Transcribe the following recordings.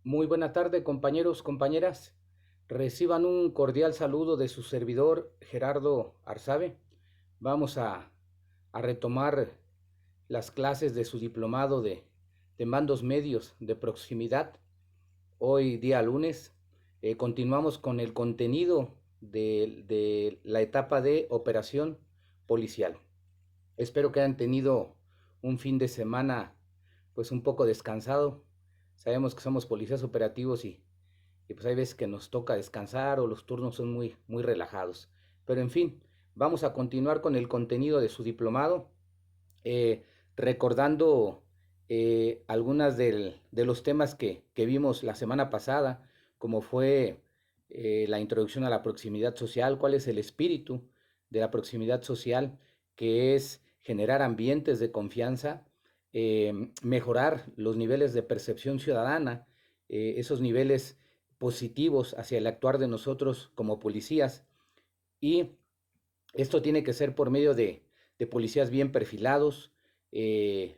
Muy buena tarde, compañeros, compañeras. Reciban un cordial saludo de su servidor Gerardo Arzabe. Vamos a retomar las clases de su diplomado de mandos medios de proximidad. Hoy, día lunes, continuamos con el contenido de la etapa de operación policial. Espero que hayan tenido un fin de semana pues un poco descansado. Sabemos que somos policías operativos y pues hay veces que nos toca descansar o los turnos son muy relajados. Pero en fin, vamos a continuar con el contenido de su diplomado, eh, recordando algunas de los temas que vimos la semana pasada, como fue la introducción a la proximidad social, cuál es el espíritu de la proximidad social, que es generar ambientes de confianza, mejorar los niveles de percepción ciudadana, esos niveles positivos hacia el actuar de nosotros como policías. Y esto tiene que ser por medio de policías bien perfilados, eh,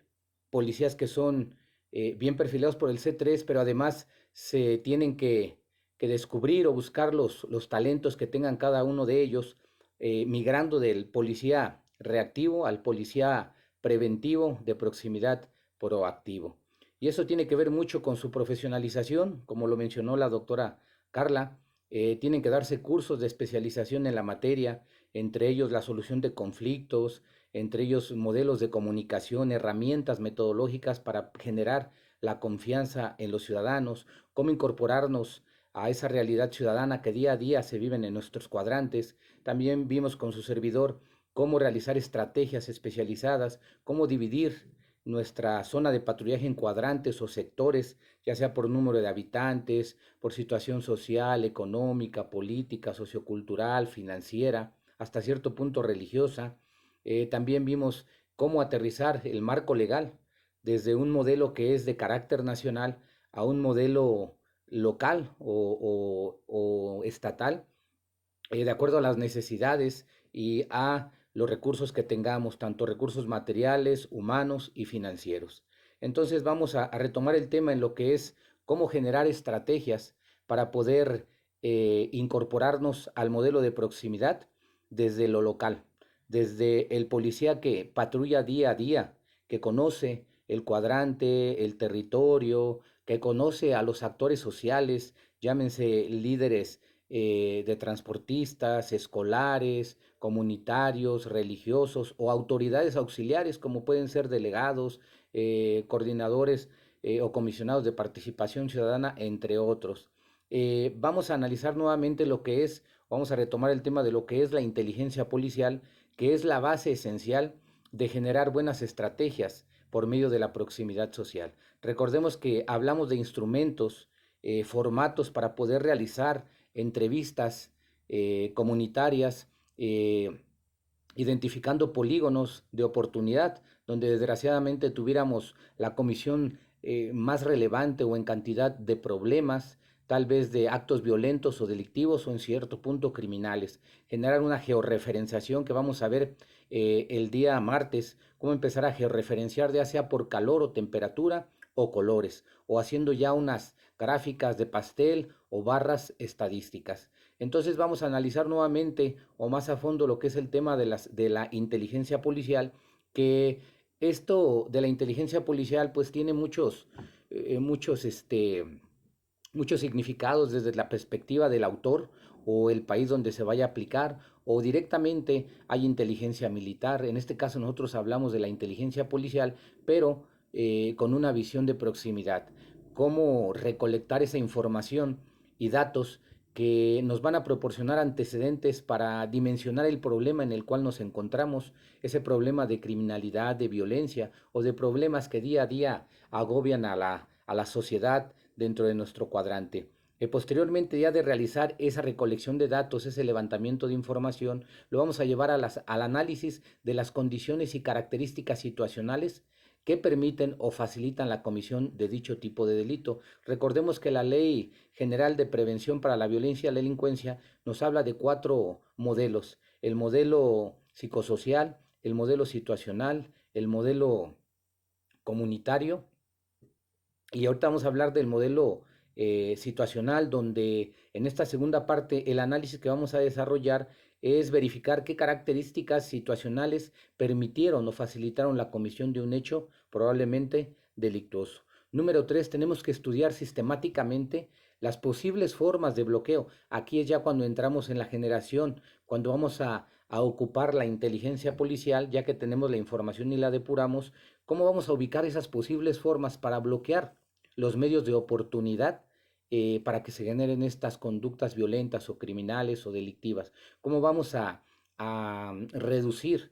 policías que son bien perfilados por el C3, pero además se tienen que descubrir o buscar los talentos que tengan cada uno de ellos, migrando del policía reactivo al policía preventivo de proximidad proactivo. Y eso tiene que ver mucho con su profesionalización, como lo mencionó la doctora Carla. Tienen que darse cursos de especialización en la materia, entre ellos la solución de conflictos, entre ellos modelos de comunicación, herramientas metodológicas para generar la confianza en los ciudadanos, cómo incorporarnos a esa realidad ciudadana que día a día se viven en nuestros cuadrantes. También vimos con su servidor cómo realizar estrategias especializadas, cómo dividir nuestra zona de patrullaje en cuadrantes o sectores, ya sea por número de habitantes, por situación social, económica, política, sociocultural, financiera, hasta cierto punto religiosa. También vimos cómo aterrizar el marco legal desde un modelo que es de carácter nacional a un modelo local o estatal, de acuerdo a las necesidades y a los recursos que tengamos, tanto recursos materiales, humanos y financieros. Entonces vamos a retomar el tema en lo que es cómo generar estrategias para poder incorporarnos al modelo de proximidad desde lo local, desde el policía que patrulla día a día, que conoce el cuadrante, el territorio, que conoce a los actores sociales, llámense líderes de transportistas, escolares, comunitarios, religiosos o autoridades auxiliares como pueden ser delegados, coordinadores o comisionados de participación ciudadana, entre otros. Vamos a analizar nuevamente lo que es, vamos a retomar el tema de lo que es la inteligencia policial, que es la base esencial de generar buenas estrategias por medio de la proximidad social. Recordemos que hablamos de instrumentos, formatos para poder realizar entrevistas comunitarias, identificando polígonos de oportunidad, donde desgraciadamente tuviéramos la comisión más relevante o en cantidad de problemas, tal vez de actos violentos o delictivos o en cierto punto criminales. Generar una georreferenciación que vamos a ver el día martes, cómo empezar a georreferenciar ya sea por calor o temperatura o colores, o haciendo ya unas gráficas de pastel o barras estadísticas. Entonces vamos a analizar nuevamente o más a fondo lo que es el tema de la inteligencia policial, que esto de la inteligencia policial pues tiene muchos significados desde la perspectiva del autor o el país donde se vaya a aplicar, o directamente hay inteligencia militar. En este caso nosotros hablamos de la inteligencia policial, pero con una visión de proximidad. Cómo recolectar esa información y datos que nos van a proporcionar antecedentes para dimensionar el problema en el cual nos encontramos, ese problema de criminalidad, de violencia o de problemas que día a día agobian a la sociedad dentro de nuestro cuadrante. Posteriormente, ya de realizar esa recolección de datos, ese levantamiento de información, lo vamos a llevar al análisis de las condiciones y características situacionales que permiten o facilitan la comisión de dicho tipo de delito. Recordemos que la Ley General de Prevención para la Violencia y la Delincuencia nos habla de cuatro modelos: el modelo psicosocial, el modelo situacional, el modelo comunitario, y ahorita vamos a hablar del modelo situacional, donde en esta segunda parte el análisis que vamos a desarrollar es verificar qué características situacionales permitieron o facilitaron la comisión de un hecho probablemente delictuoso. Número 3, tenemos que estudiar sistemáticamente las posibles formas de bloqueo. Aquí es ya cuando entramos en la generación, cuando vamos a ocupar la inteligencia policial, ya que tenemos la información y la depuramos, ¿cómo vamos a ubicar esas posibles formas para bloquear los medios de oportunidad para que se generen estas conductas violentas o criminales o delictivas? ¿Cómo vamos a reducir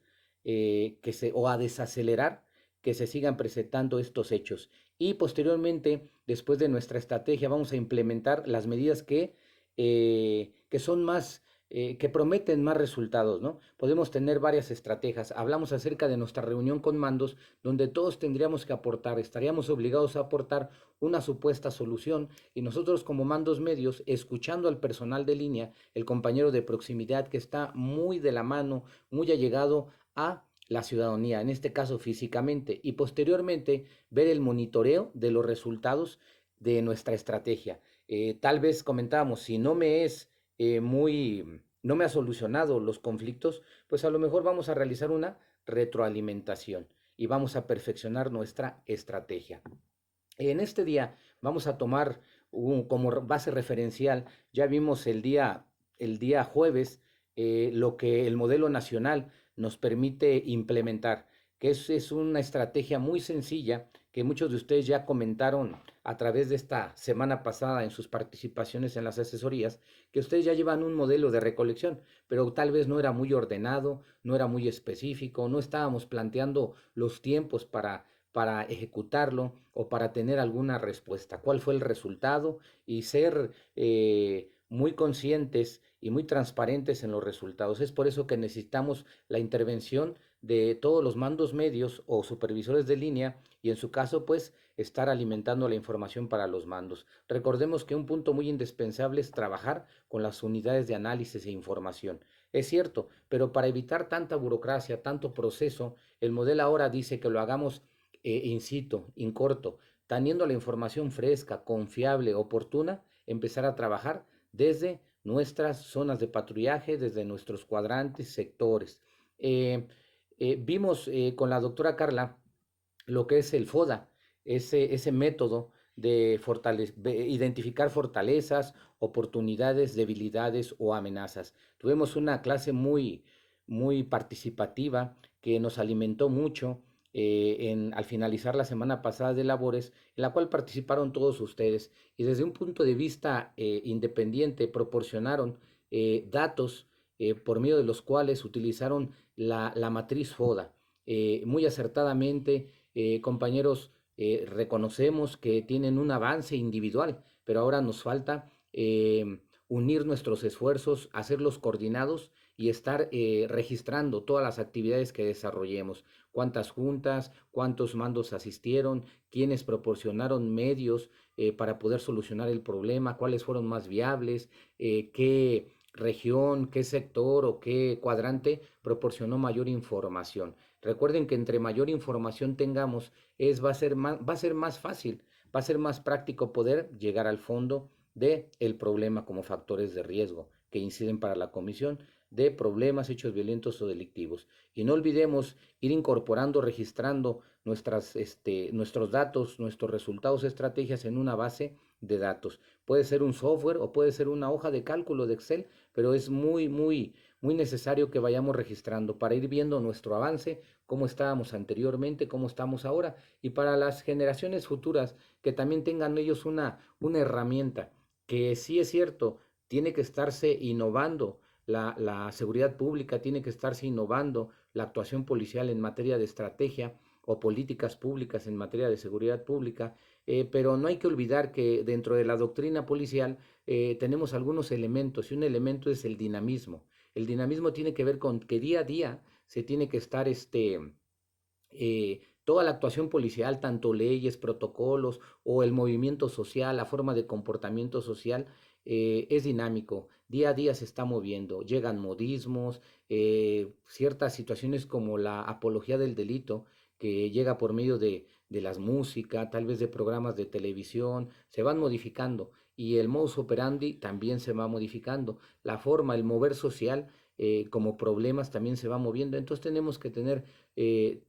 o a desacelerar que se sigan presentando estos hechos? Y posteriormente, después de nuestra estrategia, vamos a implementar las medidas que son más que prometen más resultados, ¿no? Podemos tener varias estrategias. Hablamos acerca de nuestra reunión con mandos, donde todos tendríamos que aportar, estaríamos obligados a aportar una supuesta solución y nosotros como mandos medios, escuchando al personal de línea, el compañero de proximidad que está muy de la mano, muy allegado a la ciudadanía, en este caso físicamente, y posteriormente ver el monitoreo de los resultados de nuestra estrategia. Tal vez comentábamos, si no me ha solucionado los conflictos, pues a lo mejor vamos a realizar una retroalimentación y vamos a perfeccionar nuestra estrategia. En este día vamos a tomar como base referencial, ya vimos el día jueves, lo que el modelo nacional nos permite implementar, que es una estrategia muy sencilla que muchos de ustedes ya comentaron a través de esta semana pasada en sus participaciones en las asesorías, que ustedes ya llevan un modelo de recolección, pero tal vez no era muy ordenado, no era muy específico, no estábamos planteando los tiempos para ejecutarlo o para tener alguna respuesta. ¿Cuál fue el resultado? Y ser muy conscientes y muy transparentes en los resultados. Es por eso que necesitamos la intervención de todos los mandos medios o supervisores de línea y en su caso pues estar alimentando la información para los mandos. Recordemos que un punto muy indispensable es trabajar con las unidades de análisis e información. Es cierto, pero para evitar tanta burocracia, tanto proceso, el modelo ahora dice que lo hagamos in situ, in corto, teniendo la información fresca, confiable, oportuna, empezar a trabajar desde nuestras zonas de patrullaje, desde nuestros cuadrantes, sectores. Vimos con la doctora Carla lo que es el FODA, ese método de identificar fortalezas, oportunidades, debilidades o amenazas. Tuvimos una clase muy participativa que nos alimentó mucho al finalizar la semana pasada de labores, en la cual participaron todos ustedes y desde un punto de vista independiente proporcionaron datos por medio de los cuales utilizaron la matriz FODA. Muy acertadamente, compañeros, reconocemos que tienen un avance individual, pero ahora nos falta unir nuestros esfuerzos, hacerlos coordinados y estar registrando todas las actividades que desarrollemos, cuántas juntas, cuántos mandos asistieron, quiénes proporcionaron medios para poder solucionar el problema, cuáles fueron más viables, qué región, qué sector o qué cuadrante proporcionó mayor información. Recuerden que entre mayor información tengamos, va a ser más fácil, va a ser más práctico poder llegar al fondo del problema como factores de riesgo que inciden para la comisión de problemas, hechos violentos o delictivos. Y no olvidemos ir incorporando, registrando nuestros datos, nuestros resultados, estrategias en una base de datos. Puede ser un software o puede ser una hoja de cálculo de Excel, pero es muy necesario que vayamos registrando para ir viendo nuestro avance, cómo estábamos anteriormente, cómo estamos ahora, y para las generaciones futuras que también tengan ellos una herramienta que sí es cierto, tiene que estarse innovando la seguridad pública, tiene que estarse innovando la actuación policial en materia de estrategia o políticas públicas en materia de seguridad pública, pero no hay que olvidar que dentro de la doctrina policial tenemos algunos elementos y un elemento es el dinamismo. El dinamismo tiene que ver con que día a día se tiene que estar toda la actuación policial, tanto leyes, protocolos o el movimiento social, la forma de comportamiento social, es dinámico. Día a día se está moviendo. Llegan modismos, ciertas situaciones como la apología del delito, que llega por medio de las músicas, tal vez de programas de televisión, se van modificando y el modus operandi también se va modificando. La forma, el mover social como problemas también se va moviendo. Entonces tenemos que tener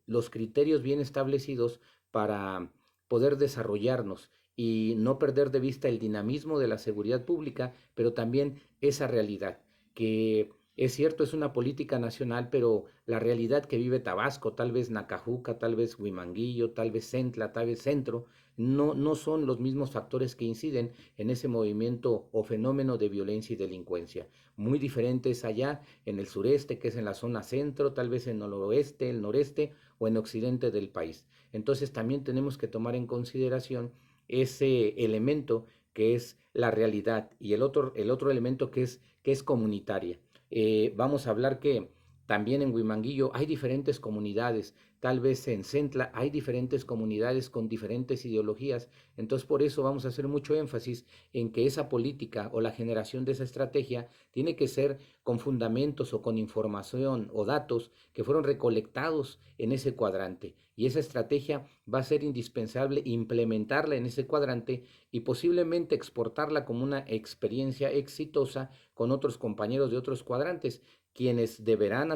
los criterios bien establecidos para poder desarrollarnos y no perder de vista el dinamismo de la seguridad pública, pero también esa realidad, que es cierto, es una política nacional, pero la realidad que vive Tabasco, tal vez Nacajuca, tal vez Huimanguillo, tal vez Centla, tal vez Centro, no son los mismos factores que inciden en ese movimiento o fenómeno de violencia y delincuencia. Muy diferentes allá en el sureste, que es en la zona centro, tal vez en el oeste, el noreste o en occidente del país. Entonces también tenemos que tomar en consideración ese elemento que es la realidad y el otro elemento que es comunitaria. Vamos a hablar que también en Huimanguillo hay diferentes comunidades, tal vez en Centla hay diferentes comunidades con diferentes ideologías, entonces por eso vamos a hacer mucho énfasis en que esa política o la generación de esa estrategia tiene que ser con fundamentos o con información o datos que fueron recolectados en ese cuadrante. Y esa estrategia va a ser indispensable implementarla en ese cuadrante y posiblemente exportarla como una experiencia exitosa con otros compañeros de otros cuadrantes, quienes deberán